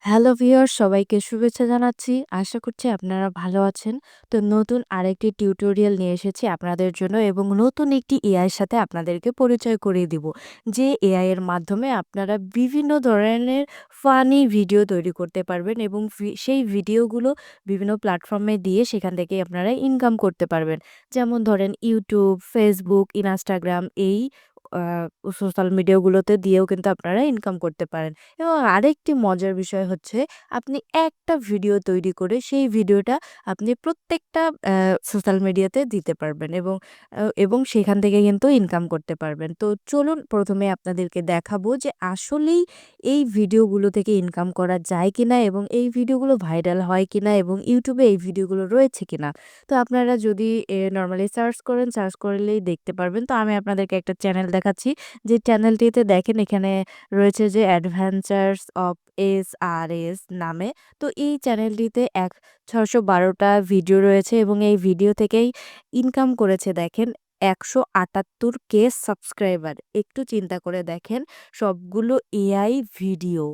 Hello viewers, সবাইকে শুভেচ্ছা জানাচ্ছি। আশা করছি আপনারা ভালো আছেন। তো নতুন আরেকটি টিউটোরিয়াল নিয়ে এসেছি আপনাদের জন্য এবং নতুন একটি এআই এর সাথে আপনাদেরকে পরিচয় করিয়ে দিব। যে এআই এর মাধ্যমে আপনারা বিভিন্ন ধরনের ফানি ভিডিও তৈরি করতে পারবেন এবং সেই ভিডিওগুলো বিভিন্ন প্ল্যাটফর্মে দিয়ে সেখান থেকে আপনারা ইনকাম করতে পারবেন। যেমন ধরেন YouTube, Facebook, Instagram এই আ সোশ্যাল মিডিয়াগুলোতে দিয়েও কিন্তু আপনারা ইনকাম করতে পারেন। এবং আরেকটি মজার বিষয় হচ্ছে আপনি একটা ভিডিও তৈরি করে সেই ভিডিওটা আপনি প্রত্যেকটা সোশ্যাল মিডিয়াতে দিতে পারবেন এবং সেখান থেকে কিন্তু ইনকাম করতে পারবেন। তো চলুন ১ম এ আপনাদেরকে দেখাবো যে আসলেই এই ভিডিওগুলো থেকে ইনকাম করা যায় কিনা এবং এই ভিডিওগুলো ভাইরাল হয় কিনা এবং YouTube এ এই ভিডিওগুলো রয়েছে কিনা। তো আপনারা যদি নরমালি সার্চ করেন, সার্চ করলেই দেখতে পারবেন। তো আমি আপনাদেরকে একটা চ্যানেল দেখাচ্ছি। যে চ্যানেলটিতে দেখেন এখানে রয়েছে যে অ্যাডভেঞ্চারস অফ এসআরএস নামে। তো এই চ্যানেলটিতে ৬১২ টা ভিডিও রয়েছে এবং এই ভিডিও থেকেই ইনকাম করেছে দেখেন ১৭৮ কে সাবস্ক্রাইবার। একটু চিন্তা করে দেখেন সবগুলো এআই ভিডিও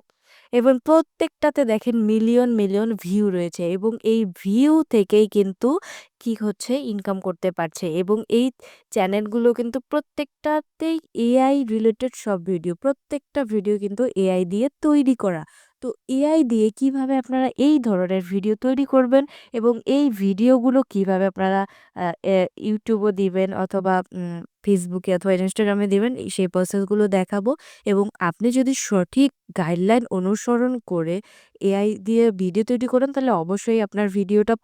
এবং প্রত্যেকটাতে দেখেন মিলিয়ন, মিলিয়ন ভিউ রয়েছে এবং এই ভিউ থেকেই কিন্তু কি হচ্ছে ইনকাম করতে পারছে এবং এই চ্যানেলগুলো কিন্তু প্রত্যেকটাতেই এআই রিলেটেড সব ভিডিও। প্রত্যেকটা ভিডিও কিন্তু এআই দিয়ে তৈরি করা। তো এআই দিয়ে কিভাবে আপনারা এই ধরনের ভিডিও তৈরি করবেন এবং এই ভিডিওগুলো কিভাবে আপনারা আ এ YouTube এ দিবেন অথবা Facebook এ অথবা Instagram এ দিবেন সেই প্রসেসগুলো দেখাবো এবং আপনি যদি সঠিক গাইডলাইন অনুসরণ করে এআই দিয়ে ভিডিও তৈরি করেন তাহলে অবশ্যই আপনার ভিডিওটা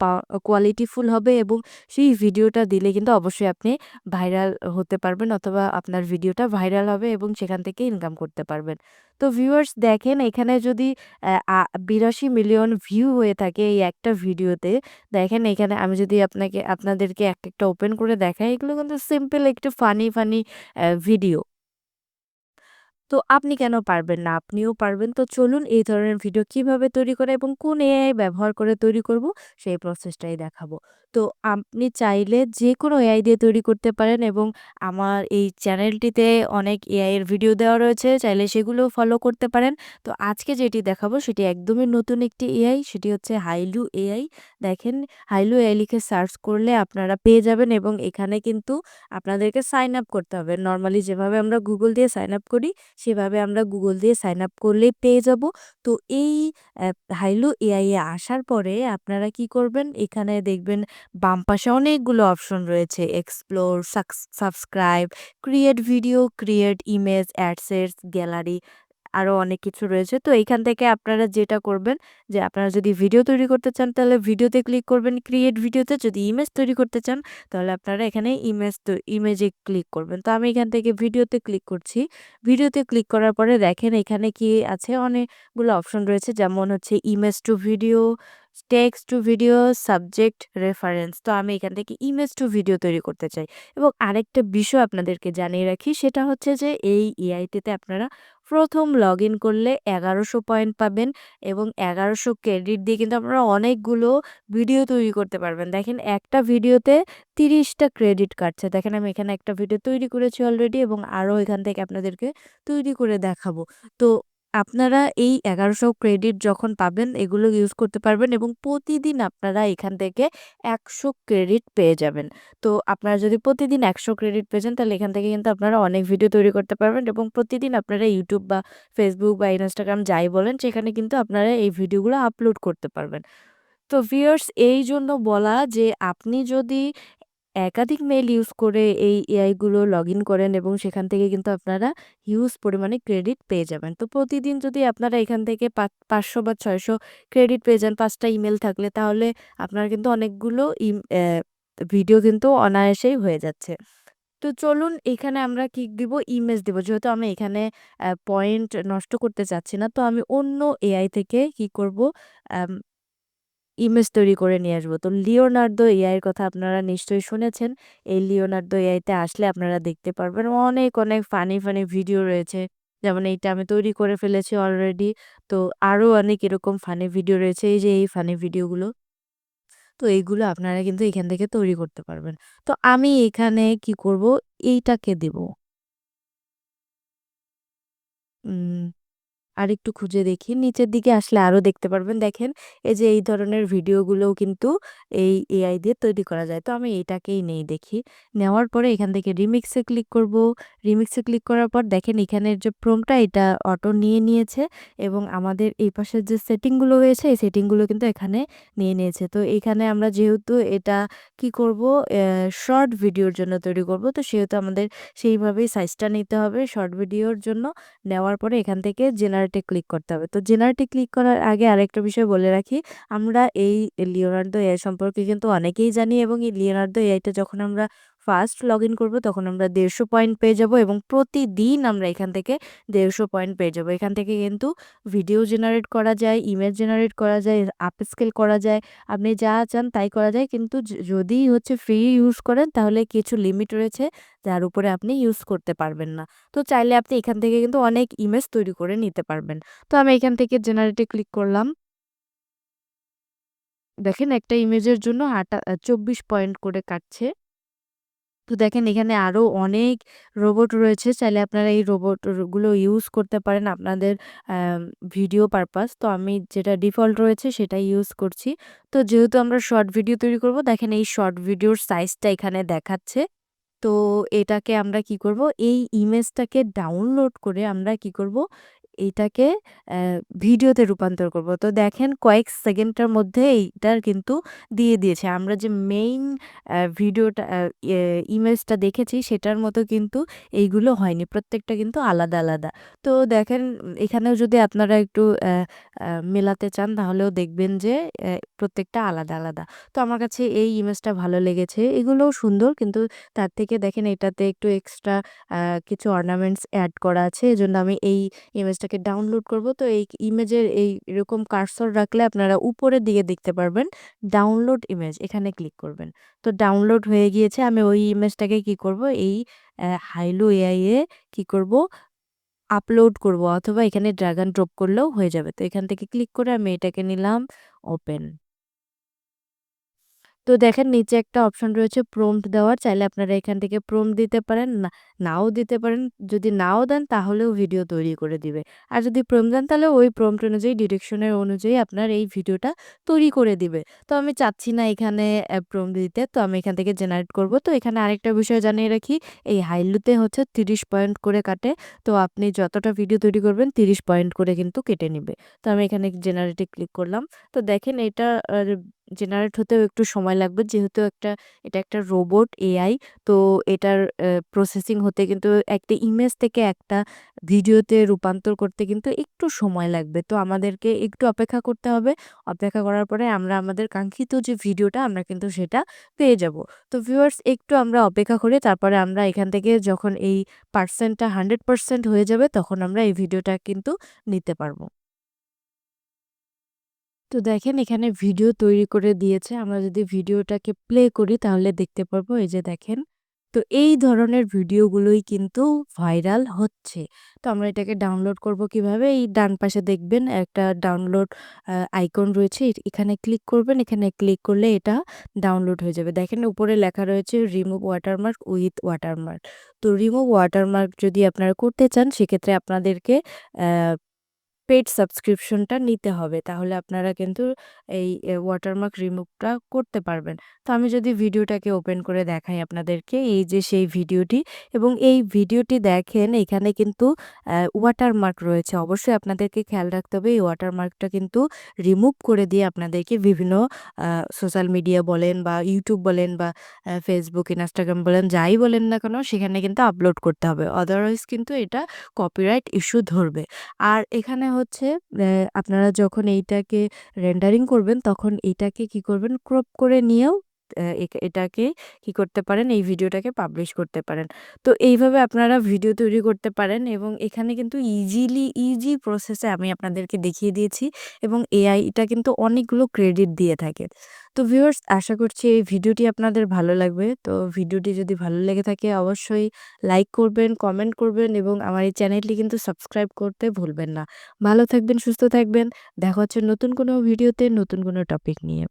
কোয়ালিটিফুল হবে এবং সেই ভিডিওটা দিলে কিন্তু অবশ্যই আপনি ভাইরাল হতে পারবেন অথবা আপনার ভিডিওটা ভাইরাল হবে এবং সেখান থেকে ইনকাম করতে পারবেন। তো ভিউয়ার্স দেখেন এখানে যদি ৮২ মিলিয়ন ভিউ হয়ে থাকে এই একটা ভিডিওতে, দেখেন এখানে আমি যদি আপনাদেরকে একটা ওপেন করে দেখাই, এগুলো কিন্তু সিম্পল একটু ফানি, ফানি ভিডিও। তো আপনি কেন পারবেন না? আপনিও পারবেন। তো চলুন এই ধরনের ভিডিও কিভাবে তৈরি করে এবং কোন এআই ব্যবহার করে তৈরি করব, সেই প্রসেসটাই দেখাবো। তো আপনি চাইলে যেকোনো এআই দিয়ে তৈরি করতে পারেন এবং আমার এই চ্যানেলটিতে অনেক এআই এর ভিডিও দেওয়া রয়েছে। চাইলে সেগুলোও ফলো করতে পারেন। তো আজকে যেটি দেখাবো সেটি একদমই নতুন একটি এআই। সেটি হচ্ছে হাইলু এআই। দেখেন হাইলু এআই লিখে সার্চ করলে আপনারা পেয়ে যাবেন এবং এখানে কিন্তু আপনাদেরকে সাইন আপ করতে হবে। নরমালি যেভাবে আমরা Google দিয়ে সাইন আপ করি সেভাবে আমরা Google দিয়ে সাইন আপ করলেই পেয়ে যাব। তো এই হাইলু এআই এ আসার পরে আপনারা কি করবেন? এখানে দেখবেন বাম পাশে অনেকগুলো অপশন রয়েছে। Explore, subscribe, create video, create image, assets, gallery আরো অনেক কিছু রয়েছে। তো এইখান থেকে আপনারা যেটা করবেন যে আপনারা যদি ভিডিও তৈরি করতে চান তাহলে ভিডিওতে ক্লিক করবেন, ক্রিয়েট ভিডিওতে। যদি ইমেজ তৈরি করতে চান তাহলে আপনারা এখানে ইমেজে ক্লিক করবেন। তো আমি এখান থেকে ভিডিওতে ক্লিক করছি। ভিডিওতে ক্লিক করার পরে দেখেন এখানে কি আছে, অনেকগুলো অপশন রয়েছে যেমন হচ্ছে image to video, text to video, subject, reference. তো আমি এখান থেকে ইমেজ টু ভিডিও তৈরি করতে চাই এবং আরেকটা বিষয় আপনাদেরকে জানিয়ে রাখি সেটা হচ্ছে যে এই এআইটিতে আপনারা ১ম লগইন করলে ১১০০ পয়েন্ট পাবেন এবং ১১০০ ক্রেডিট দিয়ে কিন্তু আপনারা অনেকগুলো ভিডিও তৈরি করতে পারবেন। দেখেন একটা ভিডিওতে ৩০ টা ক্রেডিট কাটছে। দেখেন আমি এখানে একটা ভিডিও তৈরি করেছি অলরেডি এবং আরও এখান থেকে আপনাদেরকে তৈরি করে দেখাবো। তো আপনারা এই ১১০০ ক্রেডিট যখন পাবেন এগুলো ইউজ করতে পারবেন এবং প্রতিদিন আপনারা এখান থেকে ১০০ ক্রেডিট পেয়ে যাবেন। তো আপনারা যদি প্রতিদিন ১০০ ক্রেডিট পেয়ে যান তাহলে এখান থেকে কিন্তু আপনারা অনেক ভিডিও তৈরি করতে পারবেন এবং প্রতিদিন আপনারা YouTube বা Facebook বা Instagram যাই বলেন সেখানে কিন্তু আপনারা এই ভিডিওগুলো আপলোড করতে পারবেন। তো ভিউয়ার্স এইজন্য বলা যে আপনি যদি একাধিক মেইল ইউজ করে এই এআই গুলো লগইন করেন এবং সেখান থেকে কিন্তু আপনারা হিউজ পরিমাণে ক্রেডিট পেয়ে যাবেন। তো প্রতিদিন যদি আপনারা এখান থেকে ৫০০ বা ৬০০ ক্রেডিট পেয়ে যান ৫ টা ইমেইল থাকলে তাহলে আপনার কিন্তু অনেকগুলো ভিডিও কিন্তু অনায়াসেই হয়ে যাচ্ছে। তো চলুন এখানে আমরা কি দিব? ইমেজ দিব। যেহেতু আমি এখানে পয়েন্ট নষ্ট করতে চাচ্ছি না। তো আমি অন্য এআই থেকে কি করব? আম ইমেজ তৈরি করে নিয়ে আসবো। তো লিওনার্দো এআই এর কথা আপনারা নিশ্চয়ই শুনেছেন। এই লিওনার্দো এআই তে আসলে আপনারা দেখতে পারবেন অনেক, অনেক ফানি, ফানি ভিডিও রয়েছে। যেমন এইটা আমি তৈরি করে ফেলেছি অলরেডি। তো আরো অনেক এরকম ফানি ভিডিও রয়েছে। এই যে এই ফানি ভিডিওগুলো। তো এইগুলো আপনারা কিন্তু এখান থেকে তৈরি করতে পারবেন। তো আমি এখানে কি করব? এইটাকে দিব। উম আরেকটু খুঁজে দেখি। নিচের দিকে আসলে আরো দেখতে পারবেন। দেখেন এই যে এই ধরনের ভিডিওগুলোও কিন্তু এই এআই দিয়ে তৈরি করা যায়। তো আমি এটাকেই নেই দেখি। নেওয়ার পরে এখান থেকে রিমিক্স এ ক্লিক করব। রিমিক্স এ ক্লিক করার পর দেখেন এখানের যে প্রম্পটটা এটা অটো নিয়ে নিয়েছে এবং আমাদের এই পাশের যে সেটিং গুলো হয়েছে এই সেটিং গুলো কিন্তু এখানে নিয়ে নিয়েছে। তো এখানে আমরা যেহেতু এটা কি করব শর্ট ভিডিওর জন্য তৈরি করব। তো সেহেতু আমাদের সেইভাবেই সাইজটা নিতে হবে শর্ট ভিডিওর জন্য। নেওয়ার পরে এখান থেকে জেনারেট এ ক্লিক করতে হবে। তো জেনারেট এ ক্লিক করার আগে আরেকটা বিষয় বলে রাখি, আমরা এই লিওনার্দো এআই সম্পর্কে কিন্তু অনেকেই জানি এবং এই লিওনার্দো এআইটা যখন আমরা ফার্স্ট লগইন করব তখন আমরা ১৫০ পয়েন্ট পেয়ে যাব এবং প্রতিদিন আমরা এখান থেকে ১৫০ পয়েন্ট পেয়ে যাব। এখান থেকে কিন্তু ভিডিও জেনারেট করা যায়, ইমেজ জেনারেট করা যায়, আপস্কেল করা যায়। আপনি যা চান তাই করা যায়। কিন্তু যদি হচ্ছে ফ্রি ইউজ করেন তাহলে কিছু লিমিট রয়েছে যার উপরে আপনি ইউজ করতে পারবেন না। তো চাইলে আপনি এখান থেকে কিন্তু অনেক ইমেজ তৈরি করে নিতে পারবেন। তো আমি এখান থেকে জেনারেট এ ক্লিক করলাম। দেখেন একটা ইমেজের জন্য ২৪ পয়েন্ট করে কাটছে। তো দেখেন এখানে আরো অনেক রোবট রয়েছে। চাইলে আপনারা এই রোবট গুলো ইউজ করতে পারেন আপনাদের ভিডিও পারপাস। তো আমি যেটা ডিফল্ট রয়েছে সেটাই ইউজ করছি। তো যেহেতু আমরা শর্ট ভিডিও তৈরি করব, দেখেন এই শর্ট ভিডিওর সাইজটা এখানে দেখাচ্ছে। তো এটাকে আমরা কি করব, এই ইমেজটাকে ডাউনলোড করে আমরা কি করব, এইটাকে অ্যা ভিডিওতে রূপান্তর করব। তো দেখেন কয়েক সেকেন্ডের মধ্যে এইটার কিন্তু দিয়ে দিয়েছে। আমরা যে মেইন ভিডিওটা ইমেজটা দেখেছি সেটার মতো কিন্তু এইগুলো হয়নি। প্রত্যেকটা কিন্তু আলাদা, আলাদা। তো দেখেন এখানেও যদি আপনারা একটু মেলাতে চান তাহলেও দেখবেন যে প্রত্যেকটা আলাদা, আলাদা। তো আমার কাছে এই ইমেজটা ভালো লেগেছে। এগুলোও সুন্দর কিন্তু তার থেকে দেখেন এটাতে একটু এক্সট্রা আ কিছু অর্নামেন্টস এড করা আছে। এজন্য আমি এই ইমেজটাকে ডাউনলোড করব। তো এই ইমেজের এই এরকম কার্সর রাখলে আপনারা উপরের দিকে দেখতে পারবেন ডাউনলোড ইমেজ, এখানে ক্লিক করবেন। তো ডাউনলোড হয়ে গিয়েছে। আমি ওই ইমেজটাকে কি করব, এই হাইলু এআই এ কি করব, আপলোড করব অথবা এখানে ড্রাগ অ্যান্ড ড্রপ করলেও হয়ে যাবে। তো এখান থেকে ক্লিক করে আমি এটাকে নিলাম ওপেন। তো দেখেন নিচে একটা অপশন রয়েছে প্রম্পট দেওয়ার। চাইলে আপনারা এখান থেকে প্রম্পট দিতে পারেন, নাও দিতে পারেন। যদি নাও দেন তাহলেও ভিডিও তৈরি করে দিবে। আর যদি প্রম্পট দেন তাহলে ওই প্রম্পট অনুযায়ী ডিরেকশনের অনুযায়ী আপনার এই ভিডিওটা তৈরি করে দিবে। তো আমি চাচ্ছি না এখানে প্রম্পট দিতে। তো আমি এখান থেকে জেনারেট করব। তো এখানে আরেকটা বিষয় জানিয়ে রাখি, এই হাইলুতে হচ্ছে ৩০ পয়েন্ট করে কাটে। তো আপনি যতটা ভিডিও তৈরি করবেন ৩০ পয়েন্ট করে কিন্তু কেটে নিবে। তো আমি এখানে জেনারেটে ক্লিক করলাম। তো দেখেন এটা জেনারেট হতেও একটু সময় লাগবে যেহেতু এটা একটা রোবট এআই। তো এটার প্রসেসিং হতে কিন্তু একটা ইমেজ থেকে একটা ভিডিওতে রূপান্তর করতে কিন্তু একটু সময় লাগবে। তো আমাদেরকে একটু অপেক্ষা করতে হবে। অপেক্ষা করার পরে আমরা আমাদের কাঙ্ক্ষিত যে ভিডিওটা আমরা কিন্তু সেটা পেয়ে যাব। তো ভিউয়ার্স একটু আমরা অপেক্ষা করি, তারপরে আমরা এখান থেকে যখন এই পার্সেন্টটা 100% হয়ে যাবে তখন আমরা এই ভিডিওটা কিন্তু নিতে পারব। তো দেখেন এখানে ভিডিও তৈরি করে দিয়েছে। আমরা যদি ভিডিওটাকে প্লে করি তাহলে দেখতে পারবো, এই যে দেখেন। তো এই ধরনের ভিডিওগুলোই কিন্তু ভাইরাল হচ্ছে। তো আমরা এটাকে ডাউনলোড করব কিভাবে? এই ডান পাশে দেখবেন একটা ডাউনলোড আইকন রয়েছে। এখানে ক্লিক করবেন। এখানে ক্লিক করলে এটা ডাউনলোড হয়ে যাবে। দেখেন উপরে লেখা রয়েছে রিমুভ ওয়াটারমার্ক উইথ ওয়াটারমার্ক। তো রিমুভ ওয়াটারমার্ক যদি আপনারা করতে চান সেক্ষেত্রে আপনাদেরকে অ্যা পেইড সাবস্ক্রিপশনটা নিতে হবে। তাহলে আপনারা কিন্তু এই ওয়াটারমার্ক রিমুভটা করতে পারবেন। তো আমি যদি ভিডিওটাকে ওপেন করে দেখাই আপনাদেরকে, এই যে সেই ভিডিওটি এবং এই ভিডিওটি দেখেন এখানে কিন্তু ওয়াটারমার্ক রয়েছে। অবশ্যই আপনাদেরকে খেয়াল রাখতে হবে এই ওয়াটারমার্কটা কিন্তু রিমুভ করে দিয়ে আপনাদেরকে বিভিন্ন আ সোশ্যাল মিডিয়া বলেন বা YouTube বলেন বা Facebook, Instagram বলেন যাই বলেন না কেন সেখানে কিন্তু আপলোড করতে হবে। আদারওয়াইজ কিন্তু এটা কপিরাইট ইস্যু ধরবে। আর এখানে হচ্ছে আপনারা যখন এইটাকে রেন্ডারিং করবেন তখন এইটাকে কি করবেন, ক্রপ করে নিয়েও এটাকে কি করতে পারেন, এই ভিডিওটাকে পাবলিশ করতে পারেন। তো এইভাবে আপনারা ভিডিও তৈরি করতে পারেন এবং এখানে কিন্তু ইজি প্রসেসে আমি আপনাদেরকে দেখিয়ে দিয়েছি এবং এআই এটা কিন্তু অনেকগুলো ক্রেডিট দিয়ে থাকে। তো ভিউয়ার্স আশা করছি এই ভিডিওটি আপনাদের ভালো লাগবে। তো ভিডিওটি যদি ভালো লেগে থাকে অবশ্যই লাইক করবেন, কমেন্ট করবেন এবং আমার এই চ্যানেলটি কিন্তু সাবস্ক্রাইব করতে ভুলবেন না। ভালো থাকবেন, সুস্থ থাকবেন। দেখা হচ্ছে নতুন কোনো ভিডিওতে নতুন কোনো টপিক নিয়ে।